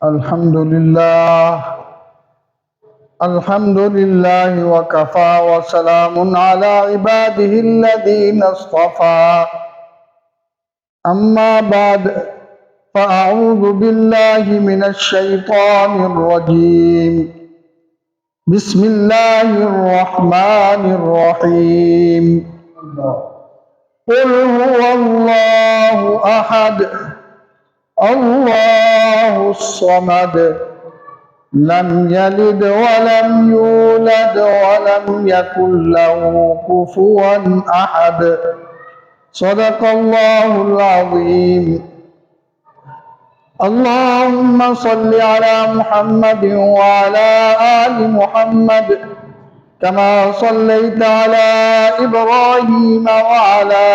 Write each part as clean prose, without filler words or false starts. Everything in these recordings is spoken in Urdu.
الحمد لله الحمد لله وكفى وسلام على عباده الذين اصطفى أما بعد فأعوذ بالله من الشيطان الرجيم بسم الله الرحمن الرحيم قل هو الله أحد الله الصمد لم يلد ولم يولد ولم يكن له كفوا أحد صدق الله العظيم. اللهم صل على محمد وعلى آل محمد كما صليت على إبراهيم وعلى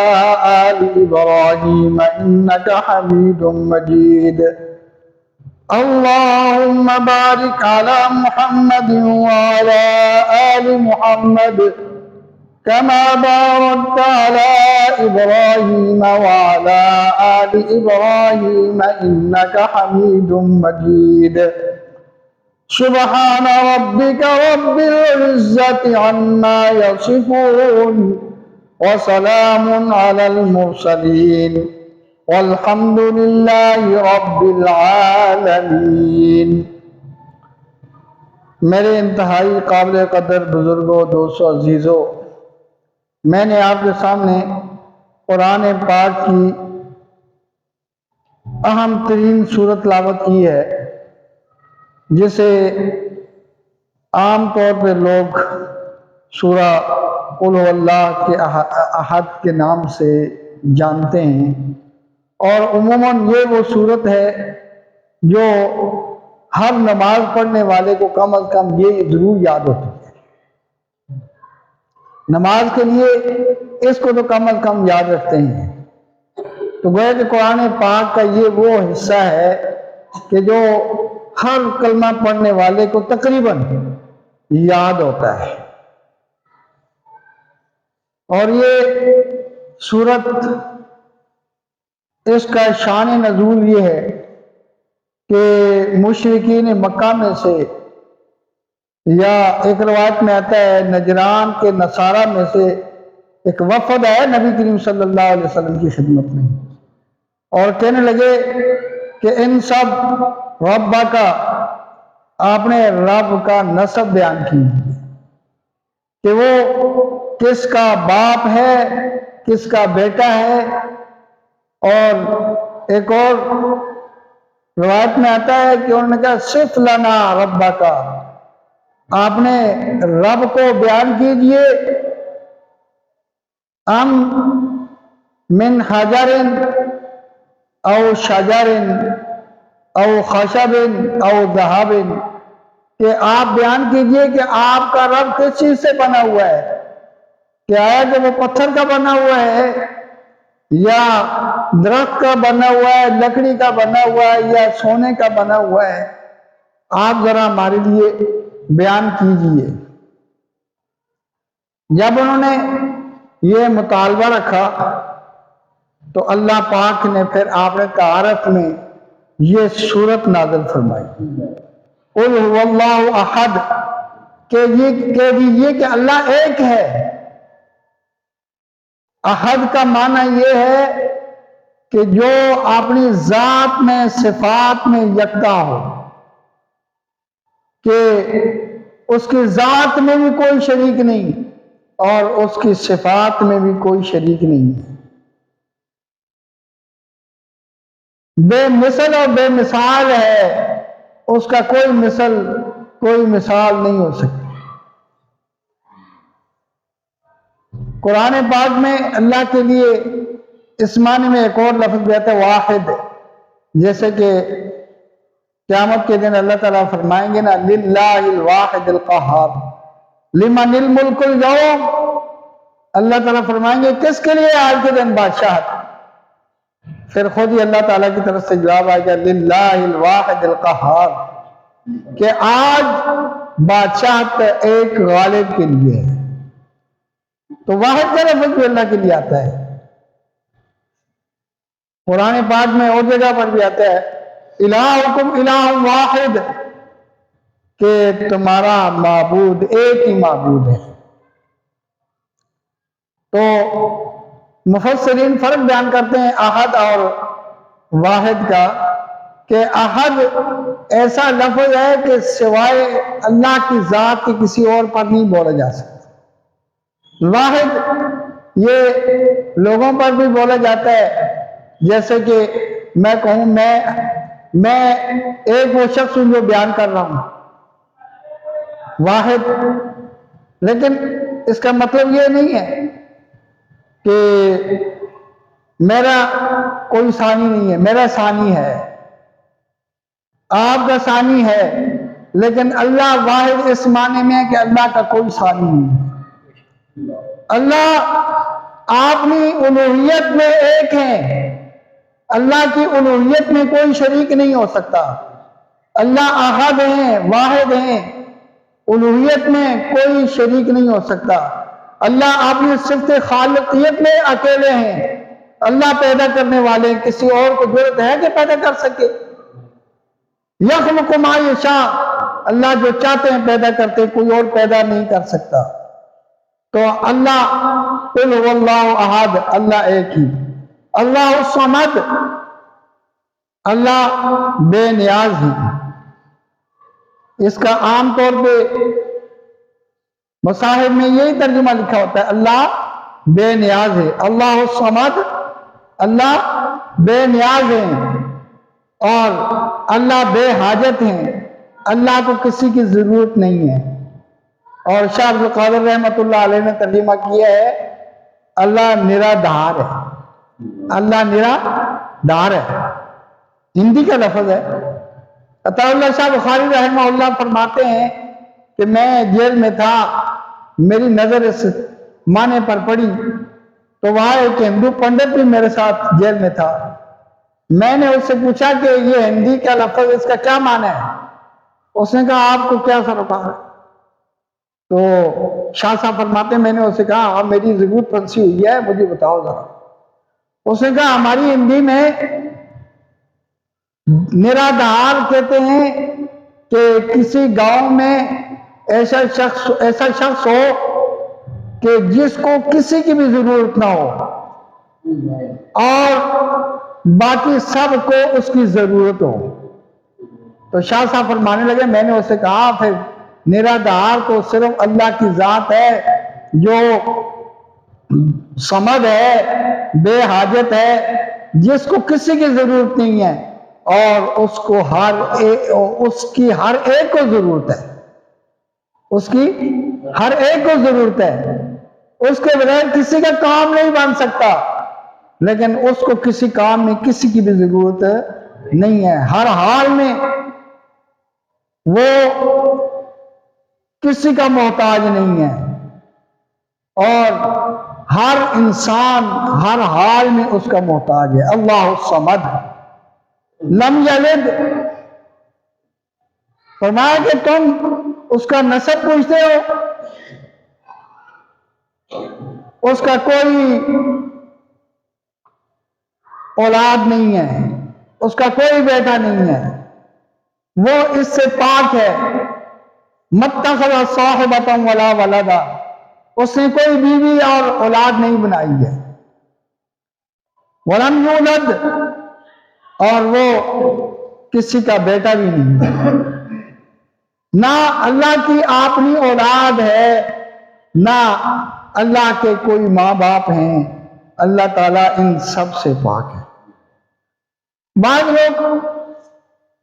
آل إبراهيم إنك حميد مجيد. اللهم بارك على محمد وعلى آل محمد كما باركت على إبراهيم وعلى آل إبراهيم إنك حميد مجيد. سبحان ربك رب العزة عما يصفون وسلام على المرسلين والحمد للہ رب العالمین. میرے انتہائی قابل قدر بزرگوں، دوستوں، عزیزوں، میں نے آپ کے سامنے قرآن پاک کی اہم ترین صورت تلاوت کی ہے، جسے عام طور پہ لوگ سورہ قل هو اللہ کے احد کے نام سے جانتے ہیں، اور عموماً یہ وہ صورت ہے جو ہر نماز پڑھنے والے کو کم از کم یہ ضرور یاد ہوتی ہے. نماز کے لیے اس کو تو کم از کم یاد رکھتے ہیں. تو گویا کہ قرآن پاک کا یہ وہ حصہ ہے کہ جو ہر کلمہ پڑھنے والے کو تقریباً یاد ہوتا ہے. اور یہ صورت، اس کا شان نزول یہ ہے کہ مشرکین مکہ میں سے، یا ایک روایت میں آتا ہے نجران کے نصارہ میں سے ایک وفد آیا نبی کریم صلی اللہ علیہ وسلم کی خدمت میں، اور کہنے لگے کہ ان سب ربا کا، آپ نے رب کا نسب بیان کیجیے کہ وہ کس کا باپ ہے، کس کا بیٹا ہے. اور ایک اور روایت میں آتا ہے کہ انہوں نے کہا صف لنا ربا کا، آپ نے رب کو بیان کیجئے. ام من حجر او شجر او خشب او ذهب، کہ آپ بیان کیجئے کہ آپ کا رب کس چیز سے بنا ہوا ہے، کہ آیا کہ وہ پتھر کا بنا ہوا ہے، یا درخت کا بنا ہوا ہے، لکڑی کا بنا ہوا ہے، یا سونے کا بنا ہوا ہے. آپ ذرا ہمارے لیے بیان کیجئے. جب انہوں نے یہ مطالبہ رکھا تو اللہ پاک نے پھر آپ نے تعارف میں یہ صورت نازل فرمائی، قل هو اللہ احد، کہ یہ کہہ دیجئے کہ اللہ ایک ہے. احد کا معنی یہ ہے کہ جو اپنی ذات میں، صفات میں یکتا ہو، کہ اس کی ذات میں بھی کوئی شریک نہیں اور اس کی صفات میں بھی کوئی شریک نہیں ہے. بے مثل اور بے مثال ہے، اس کا کوئی مثل، کوئی مثال نہیں ہو سکتی. قرآن پاک میں اللہ کے لیے اس معنی میں ایک اور لفظ بھی آتا ہے واحد، جیسے کہ قیامت کے دن اللہ تعالیٰ فرمائیں گے نا للہ الواحد القہار لمن الملک اليوم، اللہ تعالیٰ فرمائیں گے کس کے لیے آج کے دن بادشاہت. پھر خود ہی اللہ تعالیٰ کی طرف سے جواب آئے گا للہ الواحد القہار، کہ آج بادشاہت ایک غالب کے لیے ہے. تو واحد کا لفظ بھی اللہ کے لیے آتا ہے. قرآن پاک میں اور جگہ پر بھی آتا ہے الہکم الہ واحد، کہ تمہارا معبود ایک ہی معبود ہے۔ تو مفسرین فرق بیان کرتے ہیں احد اور واحد کا، کہ احد ایسا لفظ ہے کہ سوائے اللہ کی ذات کے کسی اور پر نہیں بولا جا سکتا۔ واحد یہ لوگوں پر بھی بولا جاتا ہے، جیسے کہ میں کہوں میں ایک وہ شخص ہوں جو بیان کر رہا ہوں، واحد۔ لیکن اس کا مطلب یہ نہیں ہے کہ میرا کوئی ثانی نہیں ہے، میرا ثانی ہے، آپ کا ثانی ہے، لیکن اللہ واحد اس معنی میں ہے کہ اللہ کا کوئی ثانی نہیں ہے۔ اللہ اپنی الوہیت میں ایک ہے، اللہ کی الوہیت میں کوئی شریک نہیں ہو سکتا۔ اللہ احد ہیں، واحد ہیں، الوہیت میں کوئی شریک نہیں ہو سکتا۔ اللہ اپنی صفت خالقیت میں اکیلے ہیں، اللہ پیدا کرنے والے، کسی اور کو ضرورت ہے کہ پیدا کر سکے؟ یخلق ما یشاء، اللہ جو چاہتے ہیں پیدا کرتے، کوئی اور پیدا نہیں کر سکتا۔ تو اللہ قل هو اللہ احد، اللہ ایک ہی، اللہ الصمد، اللہ بے نیاز ہی۔ اس کا عام طور پہ مصاحف میں یہی ترجمہ لکھا ہوتا ہے، اللہ بے نیاز ہے، اللہ الصمد، اللہ بے نیاز ہیں، اور اللہ بے حاجت ہیں، اللہ کو کسی کی ضرورت نہیں ہے۔ اور شاہ عبد القادر رحمۃ اللہ علیہ نے ترجمہ کیا ہے، اللہ نرا دھار ہے، اللہ نرا دھار ہے، ہندی کا لفظ ہے۔ عطا اللہ شاہ بخاری رحمہ اللہ فرماتے ہیں کہ میں جیل میں تھا، میری نظر اس معنی پر پڑی، تو وہاں ایک ہندو پنڈت بھی میرے ساتھ جیل میں تھا۔ میں نے اس سے پوچھا کہ یہ ہندی کا لفظ، اس کا کیا معنی ہے؟ اس نے کہا آپ کو کیا سروکار ہے؟ تو شاہ صاحب فرماتے ہیں میں نے اسے کہا ہاں میری ضرورت پھنسی ہوئی ہے، مجھے بتاؤ ذرا۔ اس نے کہا ہماری ہندی میں نرادھار کہتے ہیں کہ کسی گاؤں میں ایسا شخص ہو کہ جس کو کسی کی بھی ضرورت نہ ہو اور باقی سب کو اس کی ضرورت ہو۔ تو شاہ صاحب فرمانے لگے، میں نے اسے کہا پھر نرادھار تو صرف اللہ کی ذات ہے جو صمد ہے، بے حاجت ہے، جس کو کسی کی ضرورت نہیں ہے، اور اس کی ہر ایک کو ضرورت ہے، اس کی ہر ایک کو ضرورت ہے، اس کے بغیر کسی کا کام نہیں بن سکتا، لیکن اس کو کسی کام میں کسی کی بھی ضرورت نہیں ہے، ہر حال میں وہ کسی کا محتاج نہیں ہے، اور ہر انسان ہر حال میں اس کا محتاج ہے۔ اللہ الصمد لم یلد، فرمایا کہ تم اس کا نسب پوچھتے ہو، اس کا کوئی اولاد نہیں ہے، اس کا کوئی بیٹا نہیں ہے، وہ اس سے پاک ہے۔ متخذ صاحبۃ ولا ولدا، اس نے کوئی بیوی اور اولاد نہیں بنائی ہے۔ ولم یولد، اور وہ کسی کا بیٹا بھی نہیں ہے۔ نہ اللہ کی اپنی اولاد ہے، نہ اللہ کے کوئی ماں باپ ہیں، اللہ تعالیٰ ان سب سے پاک ہے۔ بعض لوگ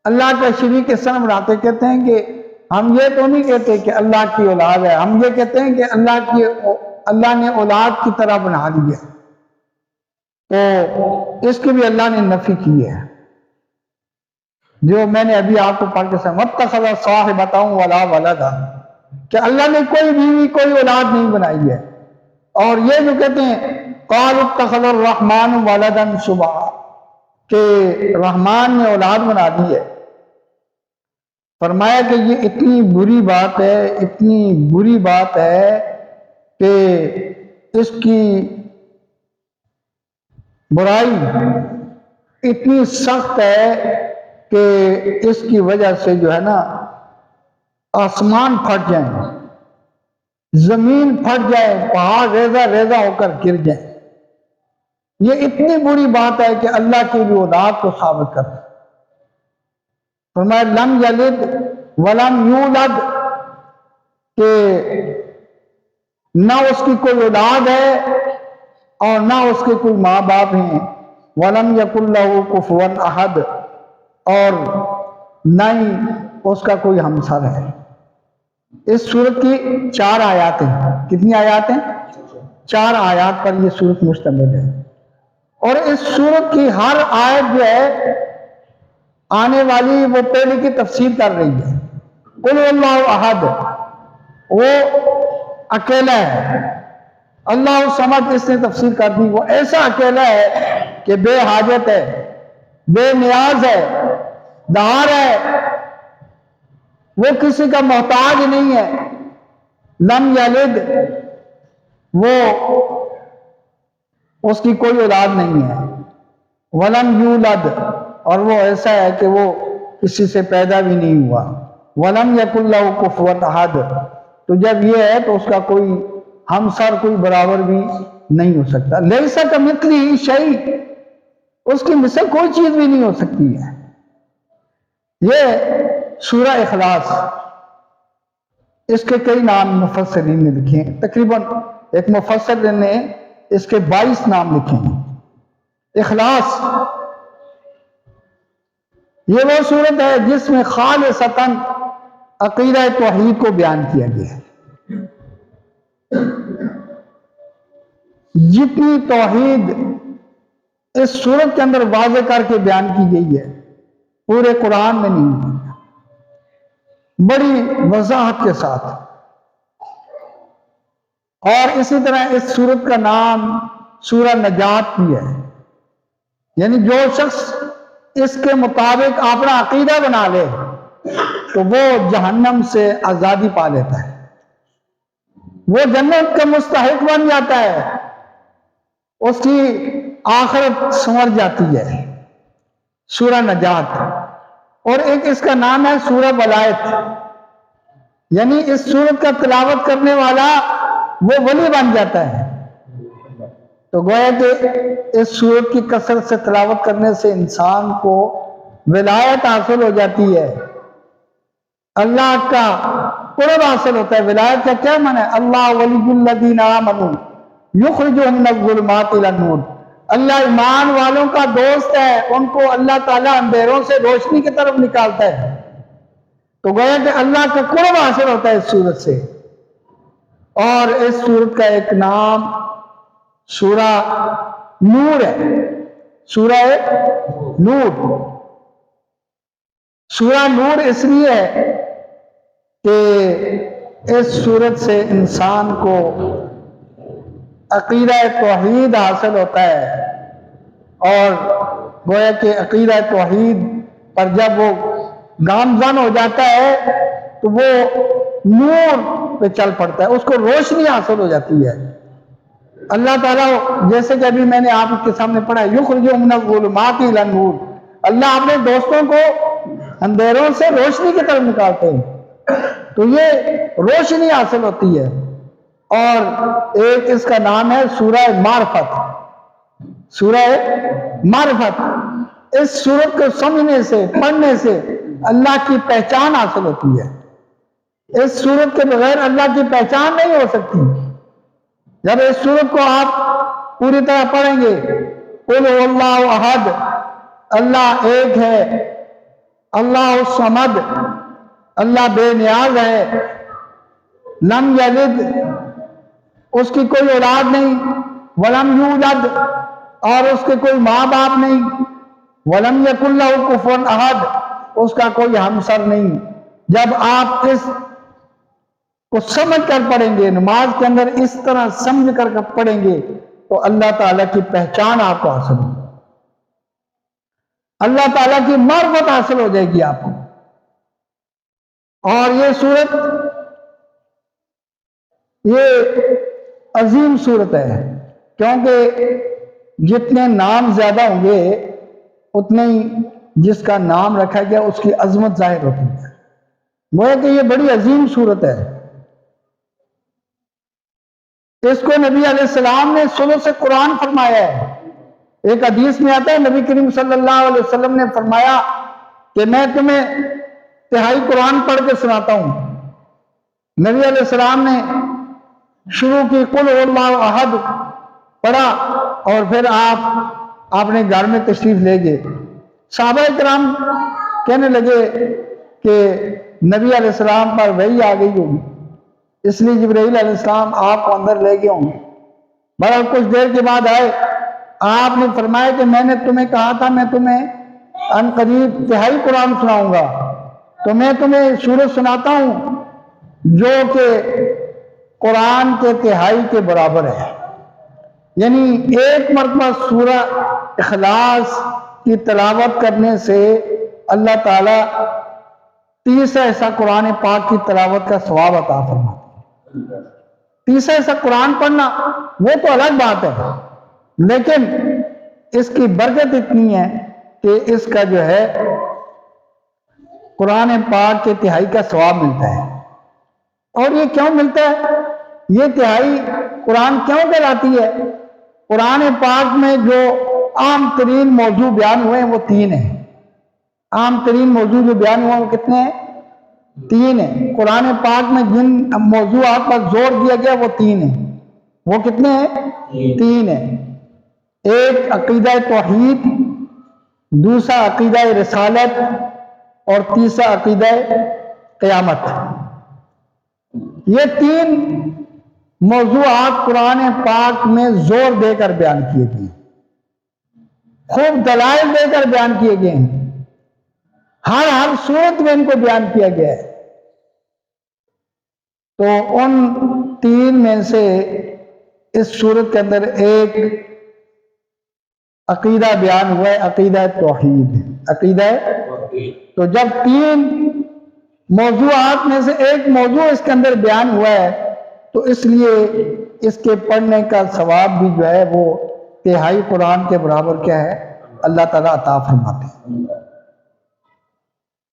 اللہ کا شریک صنم بناتے، کہتے ہیں کہ ہم یہ تو نہیں کہتے کہ اللہ کی اولاد ہے، ہم یہ کہتے ہیں کہ اللہ نے اولاد کی طرح بنا دیا، تو اس کی بھی اللہ نے نفی کی ہے، جو میں نے ابھی آپ کو پڑھ کے سمجھا، متخذ صاحبۃ ولا ولدا، کہ اللہ نے کوئی بیوی کوئی اولاد نہیں بنائی ہے۔ اور یہ جو کہتے ہیں قالوا اتخذ الرحمن ولدا سبحا، کہ رحمان نے اولاد بنا دی ہے، فرمایا کہ یہ اتنی بری بات ہے، اتنی بری بات ہے کہ اس کی برائی اتنی سخت ہے کہ اس کی وجہ سے جو ہے نا آسمان پھٹ جائیں، زمین پھٹ جائے، پہاڑ ریزہ ریزہ ہو کر گر جائیں۔ یہ اتنی بری بات ہے کہ اللہ کی بھی اولاد کو ثابت کر فرمایا لم یلد ولم یولد، کہ نہ اس کی کوئی اولاد ہے اور نہ اس کے کوئی ماں باپ ہیں، ولم یکن لہ کفوا احد، اور نہ ہی اس کا کوئی ہمسر ہے۔ اس سورت کی 4 آیات ہیں۔ کتنی آیات ہیں؟ 4 آیات پر یہ سورت مشتمل ہے، اور اس سورت کی ہر آیت جو ہے آنے والی وہ پہلے کی تفسیر کر رہی ہے۔ قل اللہ احد، وہ اکیلا ہے، اللہ الصمد اس نے تفسیر کر دی، وہ ایسا اکیلا ہے کہ بے حاجت ہے، بے نیاز ہے، دہار ہے، وہ کسی کا محتاج نہیں ہے۔ لم یلد، وہ اس کی کوئی اولاد نہیں ہے، ولم یولد، اور وہ ایسا ہے کہ وہ کسی سے پیدا بھی نہیں ہوا، ولم یکن لہ کفوا احد، تو جب یہ ہے تو اس کا کوئی ہمسر، کوئی برابر بھی نہیں ہو سکتا۔ لیس کمثلہ شیء، اس کی مثل کوئی چیز بھی نہیں ہو سکتی ہے۔ یہ سورہ اخلاص، اس کے کئی نام مفسرین نے لکھے ہیں، تقریباً ایک مفسر نے اس کے 22 نام لکھے ہیں۔ اخلاص یہ وہ صورت ہے جس میں خالصتاً عقیدہ توحید کو بیان کیا گیا ہے۔ جتنی توحید اس صورت کے اندر واضح کر کے بیان کی گئی ہے پورے قرآن میں نہیں ہوئی، بڑی وضاحت کے ساتھ۔ اور اسی طرح اس سورت کا نام سورہ نجات بھی ہے، یعنی جو شخص اس کے مطابق اپنا عقیدہ بنا لے تو وہ جہنم سے آزادی پا لیتا ہے، وہ جنت کا مستحق بن جاتا ہے، اس کی آخرت سنور جاتی ہے۔ سورہ نجات، اور ایک اس کا نام ہے سورہ ولایت، یعنی اس سورت کا تلاوت کرنے والا وہ ولی بن جاتا ہے۔ تو گویا کہ اس سورت کی کثرت سے تلاوت کرنے سے انسان کو ولایت حاصل ہو جاتی ہے، اللہ کا قرب حاصل ہوتا ہے۔ ولایت کا کیا معنی ہے؟ اللہ ولی الذین آمنوا یخرجہم من الظلمات الی النور، اللہ ایمان والوں کا دوست ہے، ان کو اللہ تعالیٰ اندھیروں سے روشنی کی طرف نکالتا ہے۔ تو گویا کہ اللہ کا قرب حاصل ہوتا ہے اس سورت سے۔ اور اس سورت کا ایک نام سورہ نور ہے، سورہ نور۔ سورہ نور اس لیے ہے کہ اس سورت سے انسان کو عقیدہ توحید حاصل ہوتا ہے، اور گویا کہ عقیدہ توحید پر جب وہ گامزن ہو جاتا ہے تو وہ نور پہ چل پڑتا ہے، اس کو روشنی حاصل ہو جاتی ہے۔ اللہ تعالیٰ جیسے کہ ابھی میں نے آپ کے سامنے پڑھا یخرجہم من الظلمات الی النور، اللہ اپنے دوستوں کو اندھیروں سے روشنی کی طرف نکالتے ہیں، تو یہ روشنی حاصل ہوتی ہے۔ اور ایک اس کا نام ہے سورہ معرفت، سورہ معرفت۔ اس سورت کو سمجھنے سے، پڑھنے سے اللہ کی پہچان حاصل ہوتی ہے۔ اس سورت کے بغیر اللہ کی پہچان نہیں ہو سکتی۔ جب اس سورت کو آپ پوری طرح پڑھیں گے، قل هو اللہ احد، اللہ ایک ہے، اللہ الصمد، اللہ بے نیاز ہے، لم یلد، اس کی کوئی اولاد نہیں، ولم یولد، اور اس کے کوئی ماں باپ نہیں، ولم یکن لہ کفوا احد، اس کا کوئی ہمسر نہیں۔ جب آپ اس کو سمجھ کر پڑھیں گے، نماز کے اندر اس طرح سمجھ کر پڑھیں گے، تو اللہ تعالیٰ کی پہچان آپ کو حاصل ہوگی، اللہ تعالیٰ کی معرفت حاصل ہو جائے گی آپ کو۔ اور یہ سورت، یہ عظیم سورت ہے، کیونکہ جتنے نام زیادہ ہوں گے اتنے ہی جس کا نام رکھا گیا اس کی عظمت ظاہر ہوتی ہے. گویا کہ یہ بڑی عظیم صورت ہے. اس کو نبی علیہ السلام نے ثلث قرآن فرمایا ہے. ایک حدیث میں آتا ہے نبی کریم صلی اللہ علیہ وسلم نے فرمایا کہ میں تمہیں تہائی قرآن پڑھ کے سناتا ہوں. نبی علیہ السلام نے شروع کی قل هو اللہ احد پڑھا اور پھر آپ اپنے گھر میں تشریف لے گئے. صحابہ کرام کہنے لگے کہ نبی علیہ السلام پر وحی آ گئی ہوگی اس لیے جبرائیل علیہ السلام آپ کو اندر لے گئے ہوں گے. بہرحال کچھ دیر کے بعد آئے, آپ نے فرمایا کہ میں نے تمہیں کہا تھا میں تمہیں ان قریب تہائی قرآن سناؤں گا, تو میں تمہیں سورت سناتا ہوں جو کہ قرآن کے تہائی کے برابر ہے. یعنی ایک مرتبہ سورہ اخلاص کی تلاوت کرنے سے اللہ تعالیٰ 30 ایسا قرآن پاک کی تلاوت کا ثواب عطا فرماتے ہیں. 30 ایسا قرآن پڑھنا وہ تو الگ بات ہے, لیکن اس کی برکت اتنی ہے کہ اس کا جو ہے قرآن پاک کے تہائی کا ثواب ملتا ہے. اور یہ کیوں ملتا ہے؟ یہ تہائی قرآن کیوں کہلاتی ہے؟ قرآن پاک میں جو عام ترین موضوع بیان ہوئے ہیں وہ 3 ہیں. عام ترین موضوع جو بیان ہوا وہ کتنے ہیں؟ 3 ہیں. قرآن پاک میں جن موضوعات پر زور دیا گیا وہ 3 ہیں. وہ کتنے ہیں؟ 3 ہیں. ایک عقیدہ توحید, دوسرا عقیدہ رسالت, اور تیسرا عقیدہ قیامت. یہ 3 موضوعات قرآن پاک میں زور دے کر بیان کیے گئے, خوب دلائل دے کر بیان کیے گئے ہیں. ہر صورت میں ان کو بیان کیا گیا ہے. تو ان 3 میں سے اس صورت کے اندر ایک عقیدہ بیان ہوا ہے, عقیدہ توحید. عقیدہ تو جب 3 موضوعات میں سے ایک موضوع اس کے اندر بیان ہوا ہے تو اس لیے اس کے پڑھنے کا ثواب بھی جو ہے وہ تہائی قرآن کے برابر کیا ہے اللہ تعالیٰ عطا فرماتے ہیں.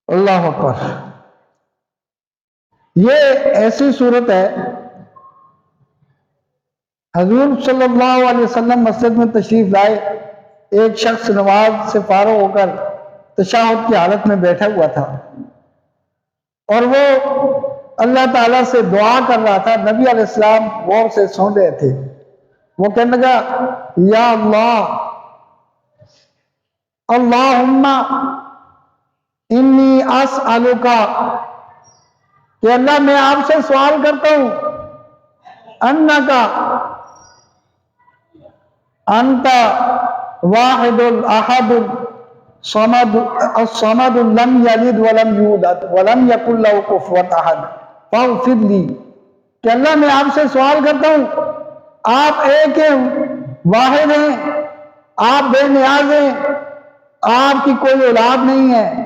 اللہ اکبر. یہ ایسی صورت ہے, حضور صلی اللہ علیہ وسلم مسجد میں تشریف لائے, ایک شخص نماز سے فارغ ہو کر تشہد کی حالت میں بیٹھا ہوا تھا اور وہ اللہ تعالیٰ سے دعا کر رہا تھا. نبی علیہ السلام غور سے سن رہے تھے. وہ کہنے لگا یا اللہ اللہم انی اسألک, کہ اللہ میں آپ سے سوال کرتا ہوں انکا انت واحد الاحد الصمد لم یلد ولم یولد ولم یکن لہ کفوا احد فاغفر لی. کہ اللہ میں آپ سے سوال کرتا ہوں, آپ ایک ہیں, واحد ہیں, آپ بے نیاز ہیں, آپ کی کوئی اولاد نہیں ہے,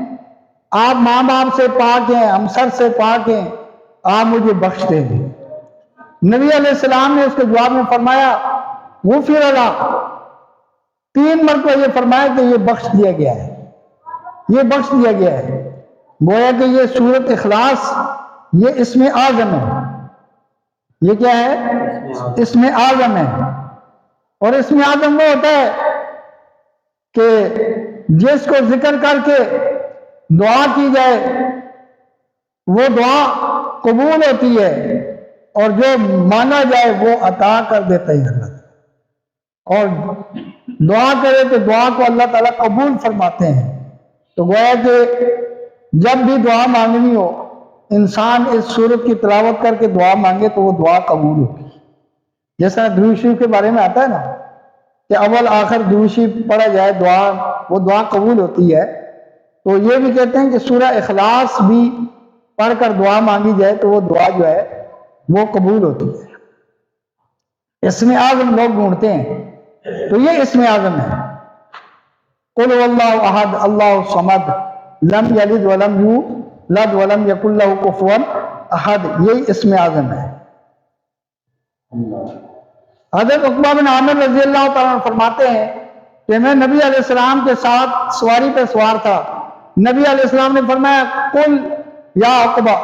آپ ماں باپ سے پاک ہیں, ہمسر سے پاک ہیں, آپ مجھے بخش دیں. نبی علیہ السلام نے اس کے جواب میں فرمایا غفر اللہ. 3 مرتبہ یہ فرمایا کہ یہ بخش دیا گیا ہے, یہ بخش دیا گیا ہے. گویا کہ یہ سورت اخلاص یہ اسم اعظم ہے. یہ کیا ہے؟ اسم اعظم ہے. اور اسم اعظم وہ ہوتا ہے کہ جس کو ذکر کر کے دعا کی جائے وہ دعا قبول ہوتی ہے, اور جو مانا جائے وہ عطا کر دیتا ہے اللہ تعالیٰ. اور دعا کرے تو دعا کو اللہ تعالیٰ قبول فرماتے ہیں. تو گویا کہ جب بھی دعا مانگنی ہو انسان اس سورت کی تلاوت کر کے دعا مانگے تو وہ دعا قبول ہوگی. جیسا درود شریف کے بارے میں آتا ہے نا کہ اول آخر درود شریف پڑھا جائے وہ دعا قبول ہوتی ہے. تو یہ بھی کہتے ہیں کہ سورہ اخلاص بھی پڑھ کر دعا مانگی جائے تو وہ دعا جو ہے وہ قبول ہوتی ہے. اسم اعظم لوگ ڈھونڈتے ہیں تو یہ اسم اعظم ہے. قل هو اللہ احد اللہ الصمد لم یلد ولم یولد ولم یکن لہ کفوا احد, یہی اسم اعظم ہے. حضرت عقبہ بن عامر رضی اللہ تعالیٰ عنہ فرماتے ہیں کہ میں نبی علیہ السلام کے ساتھ سواری پہ سوار تھا، نبی علیہ السلام نے فرمایا قل یا عقبہ،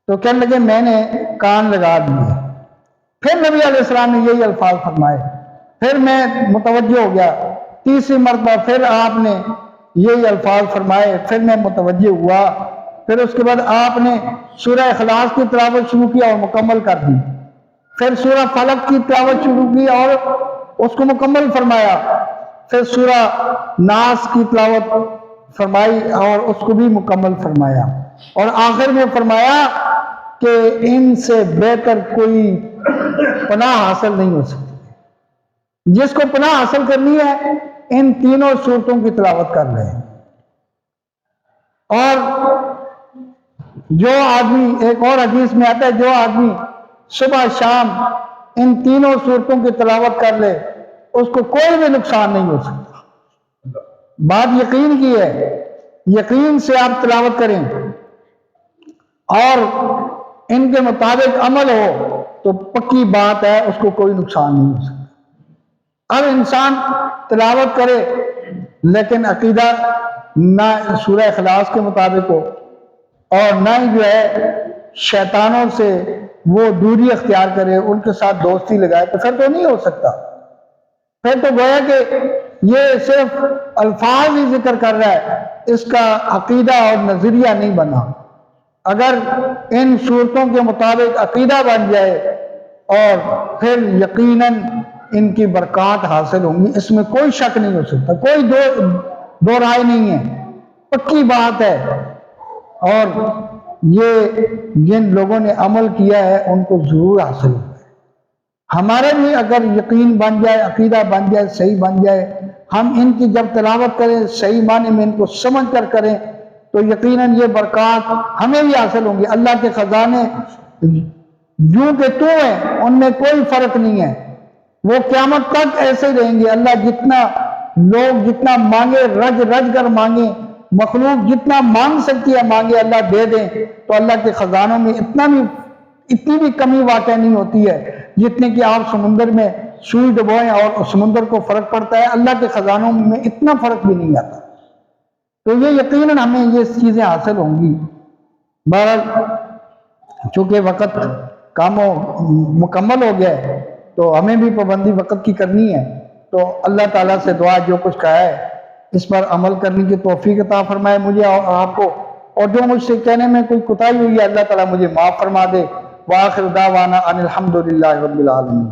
تو کہنے لگے میں نے کان لگا دیے۔ پھر نبی علیہ السلام نے یہی الفاظ فرمائے، پھر میں متوجہ ہو گیا، تیسری مرتبہ پھر آپ نے یہی الفاظ فرمائے، پھر میں متوجہ ہوا، پھر اس کے بعد آپ نے سورہ اخلاص کی تلاوت شروع کی اور مکمل کر دی، پھر سورہ فلق کی تلاوت شروع کی اور اس کو مکمل فرمایا، پھر سورہ ناس کی تلاوت فرمائی اور اس کو بھی مکمل فرمایا، اور آخر میں فرمایا کہ ان سے بہتر کوئی پناہ حاصل نہیں ہو سکتی، جس کو پناہ حاصل کرنی ہے ان تینوں صورتوں کی تلاوت کر رہے ہیں۔ اور جو آدمی، ایک اور حدیث میں آتا ہے، جو آدمی صبح شام ان تینوں صورتوں کی تلاوت کر لے اس کو کوئی بھی نقصان نہیں ہو سکتا۔ بات یقین کی ہے، یقین سے آپ تلاوت کریں اور ان کے مطابق عمل ہو تو پکی بات ہے اس کو کوئی نقصان نہیں ہو سکتا۔ اب انسان تلاوت کرے لیکن عقیدہ نہ سورہ اخلاص کے مطابق ہو اور نہ ہی جو ہے شیطانوں سے وہ دوری اختیار کرے، ان کے ساتھ دوستی لگائے، تو پھر تو نہیں ہو سکتا، پھر تو گویا کہ یہ صرف الفاظ ہی ذکر کر رہا ہے، اس کا عقیدہ اور نظریہ نہیں بنا۔ اگر ان صورتوں کے مطابق عقیدہ بن جائے اور پھر یقیناً ان کی برکات حاصل ہوں گی، اس میں کوئی شک نہیں ہو سکتا، کوئی دو رائے نہیں ہے، پکی بات ہے۔ اور یہ جن لوگوں نے عمل کیا ہے ان کو ضرور حاصل ہوا ہے۔ ہمارے بھی اگر یقین بن جائے، عقیدہ بن جائے، صحیح بن جائے، ہم ان کی جب تلاوت کریں، صحیح معنی میں ان کو سمجھ کر کریں تو یقیناً یہ برکات ہمیں بھی حاصل ہوں گی۔ اللہ کے خزانے جو کہ تو ہیں، ان میں کوئی فرق نہیں ہے، وہ قیامت تک ایسے رہیں گے۔ اللہ جتنا لوگ جتنا مانگے، رج رج کر مانگے، مخلوق جتنا مانگ سکتی ہے مانگے، اللہ دے دیں، تو اللہ کے خزانوں میں اتنی بھی کمی واقع نہیں ہوتی ہے جتنے کہ آپ سمندر میں سوئی ڈبوئیں اور سمندر کو فرق پڑتا ہے، اللہ کے خزانوں میں اتنا فرق بھی نہیں آتا۔ تو یہ یقیناً ہمیں یہ چیزیں حاصل ہوں گی۔ بہرحال چونکہ وقت کام مکمل ہو گیا ہے تو ہمیں بھی پابندی وقت کی کرنی ہے، تو اللہ تعالیٰ سے دعا جو کچھ کہا ہے اس پر عمل کرنے کی توفیق عطا فرمائے مجھے اور آپ کو، اور جو مجھ سے کہنے میں کوئی کوتاہی ہوئی ہے اللہ تعالیٰ مجھے معاف فرما دے۔ وآخر دعوانا ان الحمدللہ رب العالمین۔